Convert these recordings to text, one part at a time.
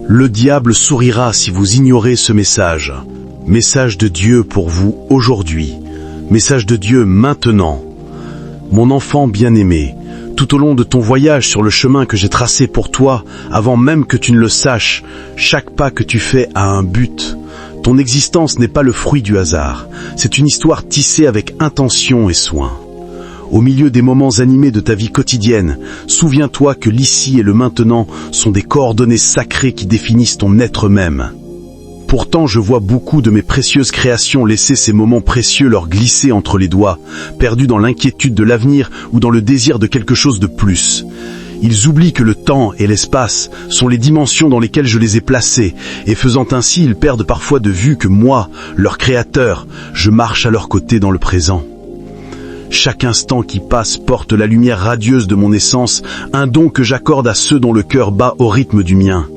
Le diable sourira si vous ignorez ce message. Message de Dieu pour vous aujourd'hui. Message de Dieu maintenant. Mon enfant bien-aimé, tout au long de ton voyage sur le chemin que j'ai tracé pour toi, avant même que tu ne le saches, chaque pas que tu fais a un but. Ton existence n'est pas le fruit du hasard. C'est une histoire tissée avec intention et soin. Au milieu des moments animés de ta vie quotidienne, souviens-toi que l'ici et le maintenant sont des coordonnées sacrées qui définissent ton être même. Pourtant, je vois beaucoup de mes précieuses créations laisser ces moments précieux leur glisser entre les doigts, perdus dans l'inquiétude de l'avenir ou dans le désir de quelque chose de plus. Ils oublient que le temps et l'espace sont les dimensions dans lesquelles je les ai placés, et faisant ainsi, ils perdent parfois de vue que moi, leur créateur, je marche à leur côté dans le présent. Chaque instant qui passe porte la lumière radieuse de mon essence, un don que j'accorde à ceux dont le cœur bat au rythme du mien.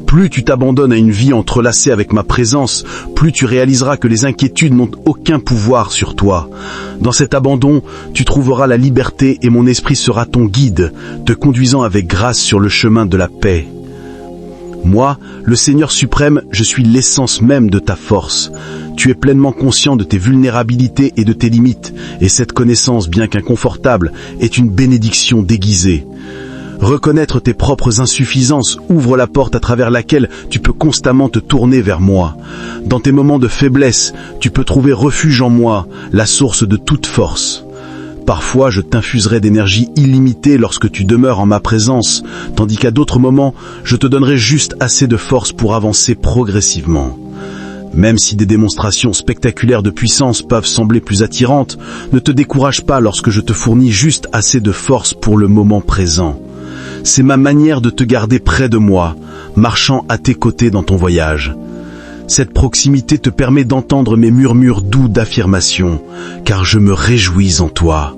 Plus tu t'abandonnes à une vie entrelacée avec ma présence, plus tu réaliseras que les inquiétudes n'ont aucun pouvoir sur toi. Dans cet abandon, tu trouveras la liberté et mon esprit sera ton guide, te conduisant avec grâce sur le chemin de la paix. Moi, le Seigneur suprême, je suis l'essence même de ta force. Tu es pleinement conscient de tes vulnérabilités et de tes limites, et cette connaissance, bien qu'inconfortable, est une bénédiction déguisée. Reconnaître tes propres insuffisances ouvre la porte à travers laquelle tu peux constamment te tourner vers moi. Dans tes moments de faiblesse, tu peux trouver refuge en moi, la source de toute force. Parfois, je t'infuserai d'énergie illimitée lorsque tu demeures en ma présence, tandis qu'à d'autres moments, je te donnerai juste assez de force pour avancer progressivement. Même si des démonstrations spectaculaires de puissance peuvent sembler plus attirantes, ne te décourage pas lorsque je te fournis juste assez de force pour le moment présent. C'est ma manière de te garder près de moi, marchant à tes côtés dans ton voyage. Cette proximité te permet d'entendre mes murmures doux d'affirmation, car je me réjouis en toi.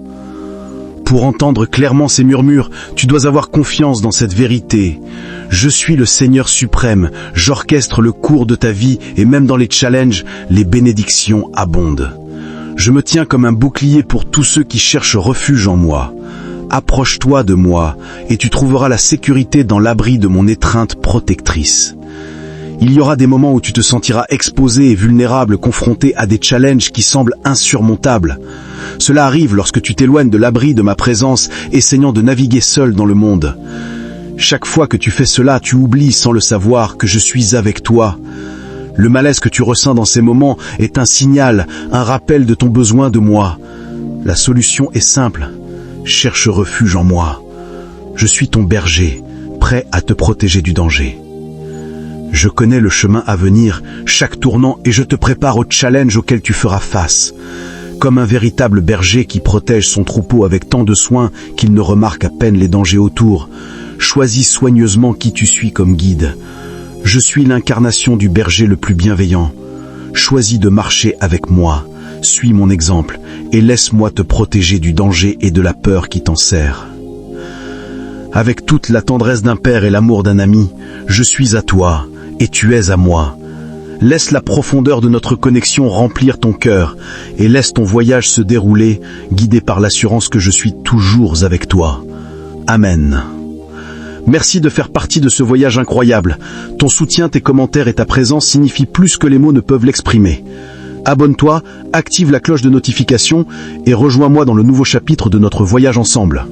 Pour entendre clairement ces murmures, tu dois avoir confiance dans cette vérité. Je suis le Seigneur suprême, j'orchestre le cours de ta vie et même dans les challenges, les bénédictions abondent. Je me tiens comme un bouclier pour tous ceux qui cherchent refuge en moi. Approche-toi de moi et tu trouveras la sécurité dans l'abri de mon étreinte protectrice. Il y aura des moments où tu te sentiras exposé et vulnérable, confronté à des challenges qui semblent insurmontables. Cela arrive lorsque tu t'éloignes de l'abri de ma présence, essayant de naviguer seul dans le monde. Chaque fois que tu fais cela, tu oublies sans le savoir que je suis avec toi. Le malaise que tu ressens dans ces moments est un signal, un rappel de ton besoin de moi. La solution est simple. Cherche refuge en moi. Je suis ton berger, prêt à te protéger du danger. Je connais le chemin à venir, chaque tournant, et je te prépare au challenge auquel tu feras face. Comme un véritable berger qui protège son troupeau avec tant de soin qu'il ne remarque à peine les dangers autour, choisis soigneusement qui tu suis comme guide. Je suis l'incarnation du berger le plus bienveillant. Choisis de marcher avec moi, suis mon exemple, et laisse-moi te protéger du danger et de la peur qui t'enserrent. Avec toute la tendresse d'un père et l'amour d'un ami, je suis à toi, et tu es à moi. Laisse la profondeur de notre connexion remplir ton cœur, et laisse ton voyage se dérouler, guidé par l'assurance que je suis toujours avec toi. Amen. Merci de faire partie de ce voyage incroyable. Ton soutien, tes commentaires et ta présence signifient plus que les mots ne peuvent l'exprimer. Abonne-toi, active la cloche de notification et rejoins-moi dans le nouveau chapitre de notre voyage ensemble.